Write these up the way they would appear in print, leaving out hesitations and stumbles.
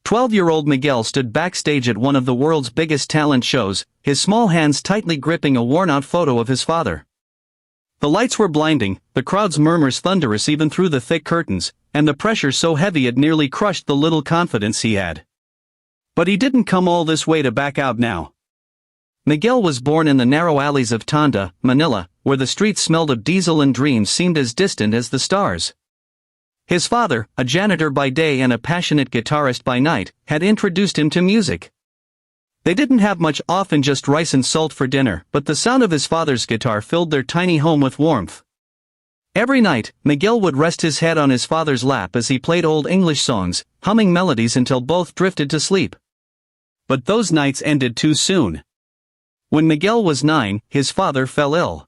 12-year-old Miguel stood backstage at one of the world's biggest talent shows, his small hands tightly gripping a worn-out photo of his father. The lights were blinding, the crowd's murmurs thunderous even through the thick curtains, and the pressure so heavy it nearly crushed the little confidence he had. But he didn't come all this way to back out now. Miguel was born in the narrow alleys of Tanda, Manila, where the streets smelled of diesel and dreams seemed as distant as the stars. His father, a janitor by day and a passionate guitarist by night, had introduced him to music. They didn't have much, often just rice and salt for dinner, but the sound of his father's guitar filled their tiny home with warmth. Every night, Miguel would rest his head on his father's lap as he played old English songs, humming melodies until both drifted to sleep. But those nights ended too soon. When Miguel was 9, his father fell ill.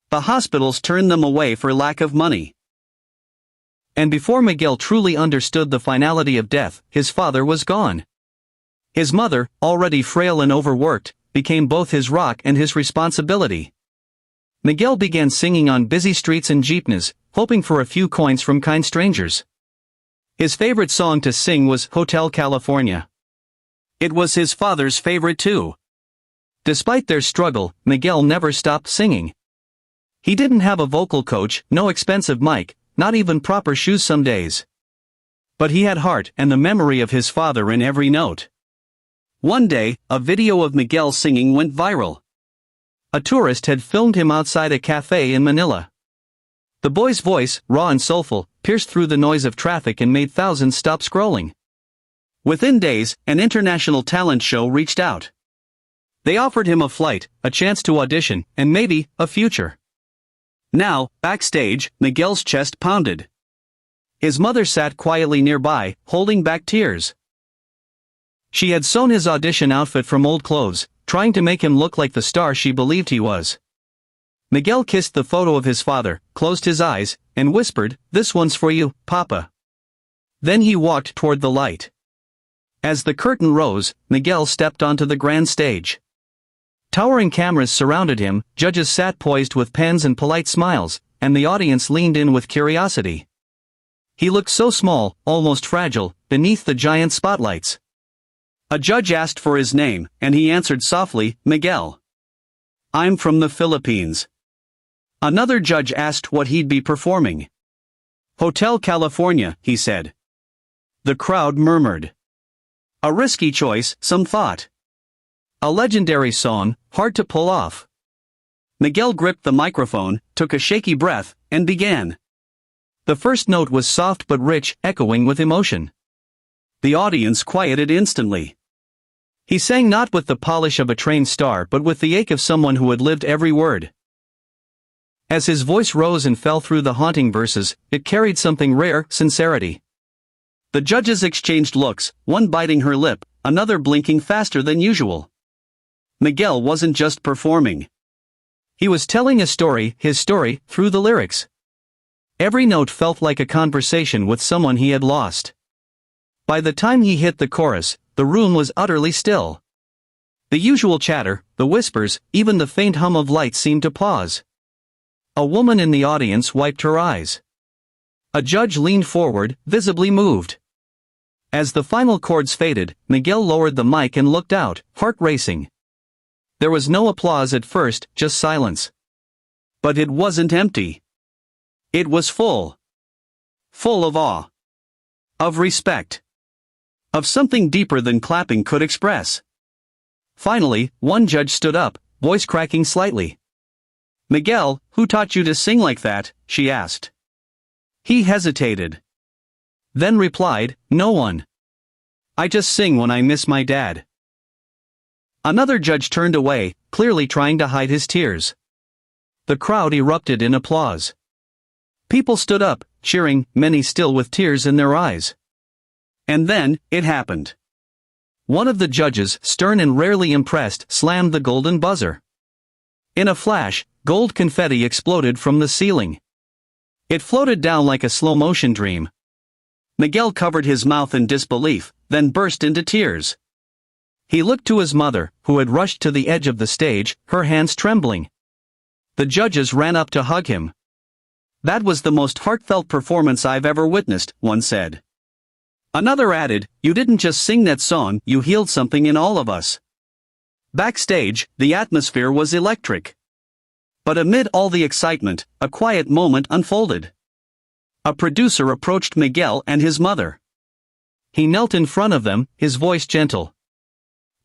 The hospitals turned them away for lack of money. And before Miguel truly understood the finality of death, his father was gone. His mother, already frail and overworked, became both his rock and his responsibility. Miguel began singing on busy streets and jeepneys, hoping for a few coins from kind strangers. His favorite song to sing was Hotel California. It was his father's favorite too. Despite their struggle, Miguel never stopped singing. He didn't have a vocal coach, no expensive mic, not even proper shoes some days. But he had heart and the memory of his father in every note. One day, a video of Miguel singing went viral. A tourist had filmed him outside a cafe in Manila. The boy's voice, raw and soulful, pierced through the noise of traffic and made thousands stop scrolling. Within days, an international talent show reached out. They offered him a flight, a chance to audition, and maybe, a future. Now, backstage, Miguel's chest pounded. His mother sat quietly nearby, holding back tears. She had sewn his audition outfit from old clothes, trying to make him look like the star she believed he was. Miguel kissed the photo of his father, closed his eyes, and whispered, "This one's for you, Papa." Then he walked toward the light. As the curtain rose, Miguel stepped onto the grand stage. Towering cameras surrounded him, judges sat poised with pens and polite smiles, and the audience leaned in with curiosity. He looked so small, almost fragile, beneath the giant spotlights. A judge asked for his name, and he answered softly, "Miguel. I'm from the Philippines." Another judge asked what he'd be performing. "Hotel California," he said. The crowd murmured. A risky choice, some thought. A legendary song, hard to pull off. Miguel gripped the microphone, took a shaky breath, and began. The first note was soft but rich, echoing with emotion. The audience quieted instantly. He sang not with the polish of a trained star but with the ache of someone who had lived every word. As his voice rose and fell through the haunting verses, it carried something rare, sincerity. The judges exchanged looks, one biting her lip, another blinking faster than usual. Miguel wasn't just performing. He was telling a story, his story, through the lyrics. Every note felt like a conversation with someone he had lost. By the time he hit the chorus, the room was utterly still. The usual chatter, the whispers, even the faint hum of light seemed to pause. A woman in the audience wiped her eyes. A judge leaned forward, visibly moved. As the final chords faded, Miguel lowered the mic and looked out, heart racing. There was no applause at first, just silence. But it wasn't empty. It was full. Full of awe. Of respect. Of something deeper than clapping could express. Finally, one judge stood up, voice cracking slightly. "Miguel, who taught you to sing like that?" she asked. He hesitated. Then replied, "No one. I just sing when I miss my dad." Another judge turned away, clearly trying to hide his tears. The crowd erupted in applause. People stood up, cheering, many still with tears in their eyes. And then, it happened. One of the judges, stern and rarely impressed, slammed the golden buzzer. In a flash, gold confetti exploded from the ceiling. It floated down like a slow-motion dream. Miguel covered his mouth in disbelief, then burst into tears. He looked to his mother, who had rushed to the edge of the stage, her hands trembling. The judges ran up to hug him. "That was the most heartfelt performance I've ever witnessed," one said. Another added, "You didn't just sing that song, you healed something in all of us." Backstage, the atmosphere was electric. But amid all the excitement, a quiet moment unfolded. A producer approached Miguel and his mother. He knelt in front of them, his voice gentle.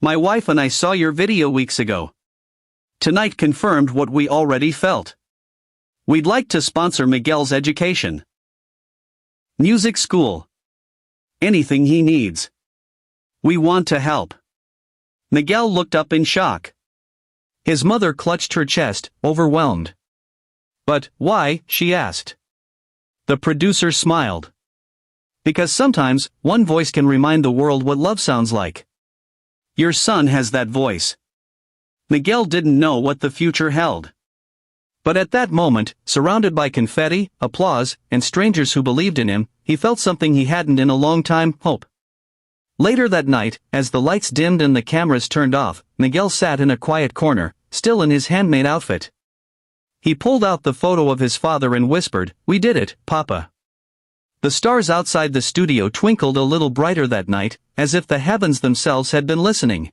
"My wife and I saw your video weeks ago. Tonight confirmed what we already felt. We'd like to sponsor Miguel's education. Music school. Anything he needs. We want to help." Miguel looked up in shock. His mother clutched her chest, overwhelmed. "But why?" she asked. The producer smiled. "Because sometimes, one voice can remind the world what love sounds like. Your son has that voice." Miguel didn't know what the future held. But at that moment, surrounded by confetti, applause, and strangers who believed in him, he felt something he hadn't in a long time: hope. Later that night, as the lights dimmed and the cameras turned off, Miguel sat in a quiet corner, still in his handmade outfit. He pulled out the photo of his father and whispered, "We did it, Papa." The stars outside the studio twinkled a little brighter that night, as if the heavens themselves had been listening.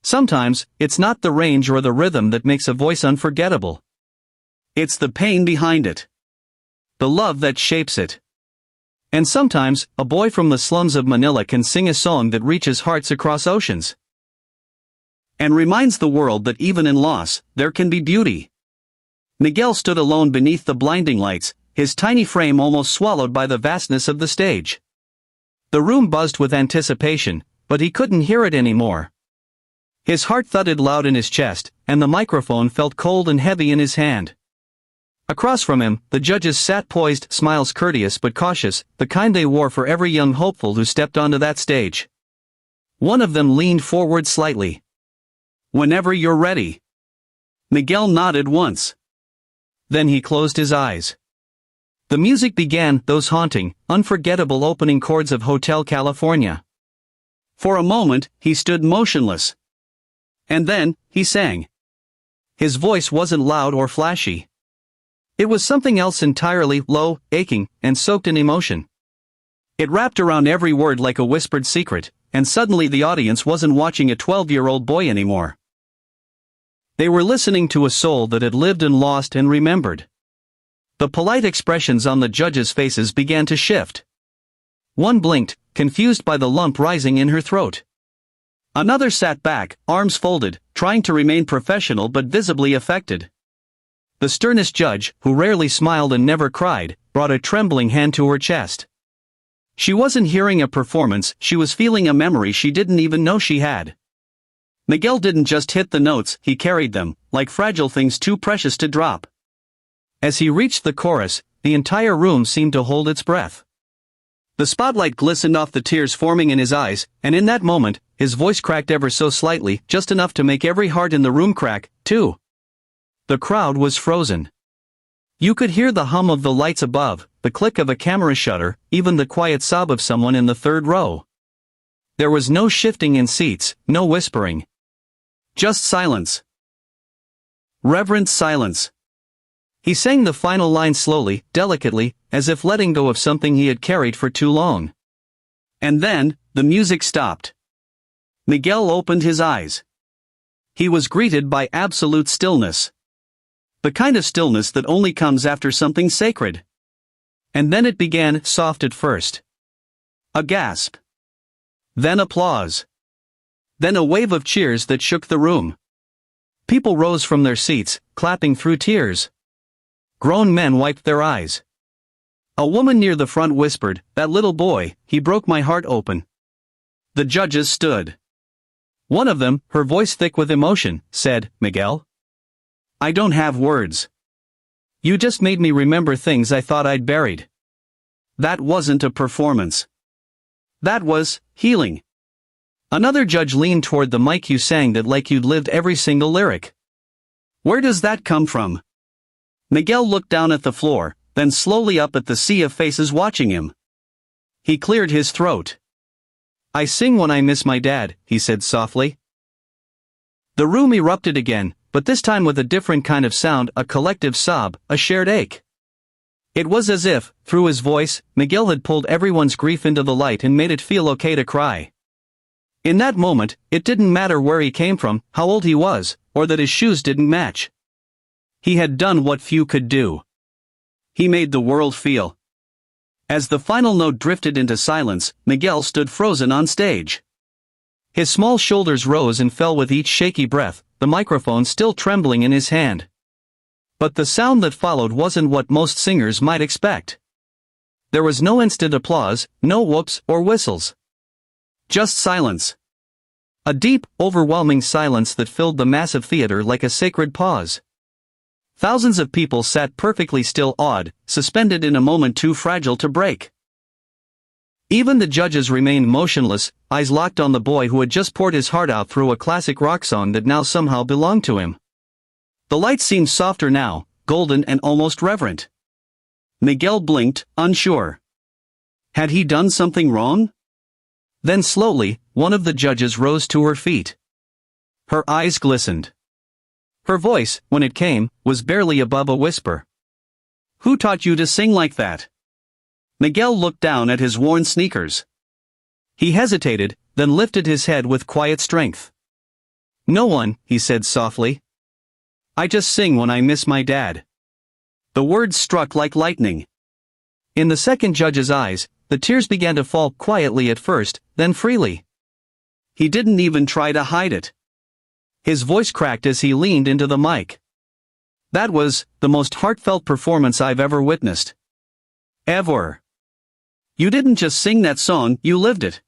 Sometimes, it's not the range or the rhythm that makes a voice unforgettable. It's the pain behind it. The love that shapes it. And sometimes, a boy from the slums of Manila can sing a song that reaches hearts across oceans. And reminds the world that even in loss, there can be beauty. Miguel stood alone beneath the blinding lights, his tiny frame almost swallowed by the vastness of the stage. The room buzzed with anticipation, but he couldn't hear it anymore. His heart thudded loud in his chest, and the microphone felt cold and heavy in his hand. Across from him, the judges sat poised, smiles courteous but cautious, the kind they wore for every young hopeful who stepped onto that stage. One of them leaned forward slightly. "Whenever you're ready." Miguel nodded once. Then he closed his eyes. The music began, those haunting, unforgettable opening chords of Hotel California. For a moment, he stood motionless. And then, he sang. His voice wasn't loud or flashy. It was something else entirely, low, aching, and soaked in emotion. It wrapped around every word like a whispered secret, and suddenly the audience wasn't watching a 12-year-old boy anymore. They were listening to a soul that had lived and lost and remembered. The polite expressions on the judges' faces began to shift. One blinked, confused by the lump rising in her throat. Another sat back, arms folded, trying to remain professional but visibly affected. The sternest judge, who rarely smiled and never cried, brought a trembling hand to her chest. She wasn't hearing a performance, she was feeling a memory she didn't even know she had. Miguel didn't just hit the notes, he carried them, like fragile things too precious to drop. As he reached the chorus, the entire room seemed to hold its breath. The spotlight glistened off the tears forming in his eyes, and in that moment, his voice cracked ever so slightly, just enough to make every heart in the room crack, too. The crowd was frozen. You could hear the hum of the lights above, the click of a camera shutter, even the quiet sob of someone in the third row. There was no shifting in seats, no whispering. Just silence. Reverent silence. He sang the final line slowly, delicately, as if letting go of something he had carried for too long. And then, the music stopped. Miguel opened his eyes. He was greeted by absolute stillness. The kind of stillness that only comes after something sacred. And then it began, soft at first. A gasp. Then applause. Then a wave of cheers that shook the room. People rose from their seats, clapping through tears. Grown men wiped their eyes. A woman near the front whispered, "That little boy, he broke my heart open." The judges stood. One of them, her voice thick with emotion, said, "Miguel, I don't have words. You just made me remember things I thought I'd buried." That wasn't a performance. That was healing. Another judge leaned toward the mic. "You sang that like you'd lived every single lyric. Where does that come from?" Miguel looked down at the floor, then slowly up at the sea of faces watching him. He cleared his throat. "I sing when I miss my dad," he said softly. The room erupted again, but this time with a different kind of sound, a collective sob, a shared ache. It was as if, through his voice, Miguel had pulled everyone's grief into the light and made it feel okay to cry. In that moment, it didn't matter where he came from, how old he was, or that his shoes didn't match. He had done what few could do. He made the world feel. As the final note drifted into silence, Miguel stood frozen on stage. His small shoulders rose and fell with each shaky breath, the microphone still trembling in his hand. But the sound that followed wasn't what most singers might expect. There was no instant applause, no whoops or whistles. Just silence. A deep, overwhelming silence that filled the massive theater like a sacred pause. Thousands of people sat perfectly still, awed, suspended in a moment too fragile to break. Even the judges remained motionless, eyes locked on the boy who had just poured his heart out through a classic rock song that now somehow belonged to him. The light seemed softer now, golden and almost reverent. Miguel blinked, unsure. Had he done something wrong? Then slowly, one of the judges rose to her feet. Her eyes glistened. Her voice, when it came, was barely above a whisper. "Who taught you to sing like that?" Miguel looked down at his worn sneakers. He hesitated, then lifted his head with quiet strength. "No one," he said softly. "I just sing when I miss my dad." The words struck like lightning. In the second judge's eyes, the tears began to fall quietly at first, then freely. He didn't even try to hide it. His voice cracked as he leaned into the mic. "That was the most heartfelt performance I've ever witnessed. Ever. You didn't just sing that song, you lived it."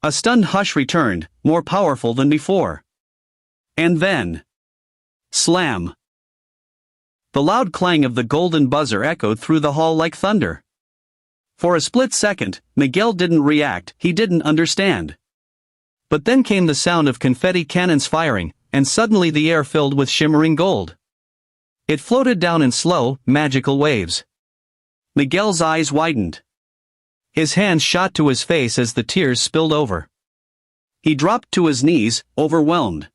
A stunned hush returned, more powerful than before. And then... slam! The loud clang of the golden buzzer echoed through the hall like thunder. For a split second, Miguel didn't react, he didn't understand. But then came the sound of confetti cannons firing, and suddenly the air filled with shimmering gold. It floated down in slow, magical waves. Miguel's eyes widened. His hands shot to his face as the tears spilled over. He dropped to his knees, overwhelmed.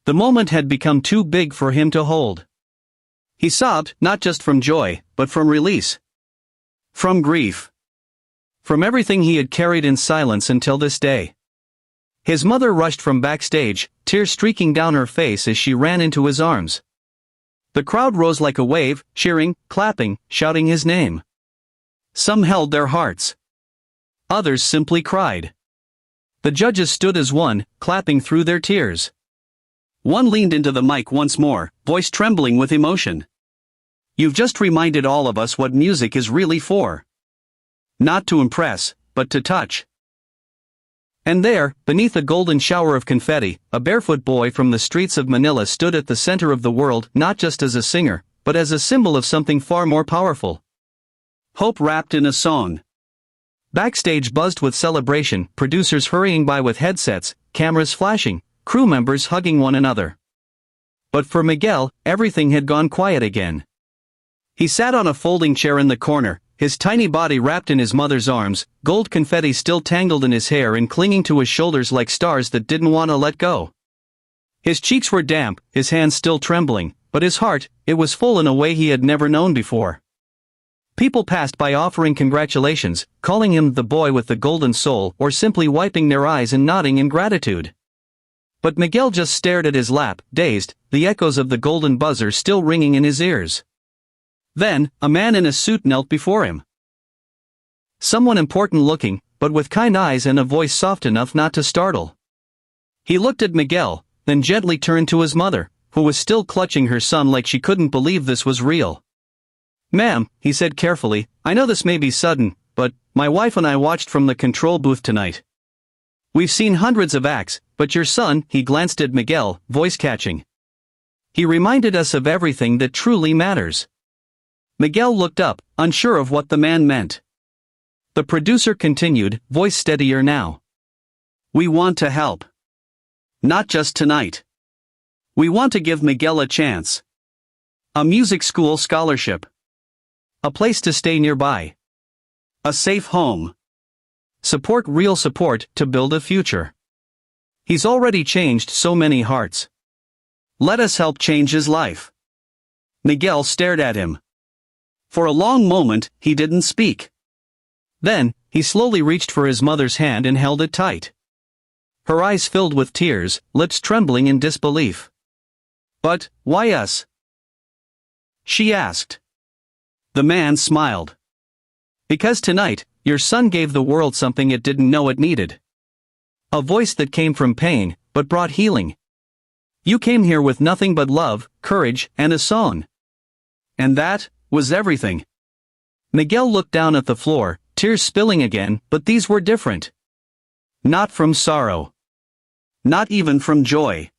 The moment had become too big for him to hold. He sobbed, not just from joy, but from release. From grief. From everything he had carried in silence until this day. His mother rushed from backstage, tears streaking down her face as she ran into his arms. The crowd rose like a wave, cheering, clapping, shouting his name. Some held their hearts. Others simply cried. The judges stood as one, clapping through their tears. One leaned into the mic once more, voice trembling with emotion. "You've just reminded all of us what music is really for. Not to impress, but to touch." And there, beneath a golden shower of confetti, a barefoot boy from the streets of Manila stood at the center of the world, not just as a singer, but as a symbol of something far more powerful. Hope wrapped in a song. Backstage buzzed with celebration, producers hurrying by with headsets, cameras flashing, crew members hugging one another. But for Miguel, everything had gone quiet again. He sat on a folding chair in the corner, his tiny body wrapped in his mother's arms, gold confetti still tangled in his hair and clinging to his shoulders like stars that didn't want to let go. His cheeks were damp, his hands still trembling, but his heart, it was full in a way he had never known before. People passed by offering congratulations, calling him the boy with the golden soul, or simply wiping their eyes and nodding in gratitude. But Miguel just stared at his lap, dazed, the echoes of the golden buzzer still ringing in his ears. Then, a man in a suit knelt before him. Someone important looking, but with kind eyes and a voice soft enough not to startle. He looked at Miguel, then gently turned to his mother, who was still clutching her son like she couldn't believe this was real. "Ma'am," he said carefully, "I know this may be sudden, but my wife and I watched from the control booth tonight. We've seen hundreds of acts, but your son," he glanced at Miguel, voice catching. "He reminded us of everything that truly matters." Miguel looked up, unsure of what the man meant. The producer continued, voice steadier now. "We want to help. Not just tonight. We want to give Miguel a chance. A music school scholarship. A place to stay nearby. A safe home. Real support to build a future. He's already changed so many hearts. Let us help change his life." Miguel stared at him. For a long moment, he didn't speak. Then, he slowly reached for his mother's hand and held it tight. Her eyes filled with tears, lips trembling in disbelief. "But, why us?" she asked. The man smiled. "Because tonight, your son gave the world something it didn't know it needed. A voice that came from pain, but brought healing. You came here with nothing but love, courage, and a song. And that was everything." Miguel looked down at the floor, tears spilling again, but these were different. Not from sorrow. Not even from joy.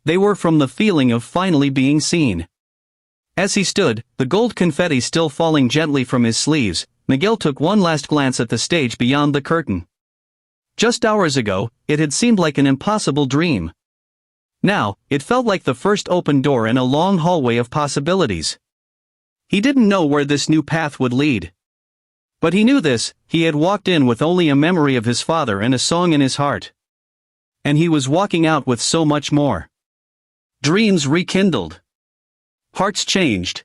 They were from the feeling of finally being seen. As he stood, the gold confetti still falling gently from his sleeves, Miguel took one last glance at the stage beyond the curtain. Just hours ago, it had seemed like an impossible dream. Now, it felt like the first open door in a long hallway of possibilities. He didn't know where this new path would lead. But he knew this: he had walked in with only a memory of his father and a song in his heart. And he was walking out with so much more. Dreams rekindled. Hearts changed.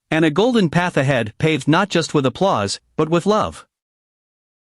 And a golden path ahead, paved not just with applause, but with love.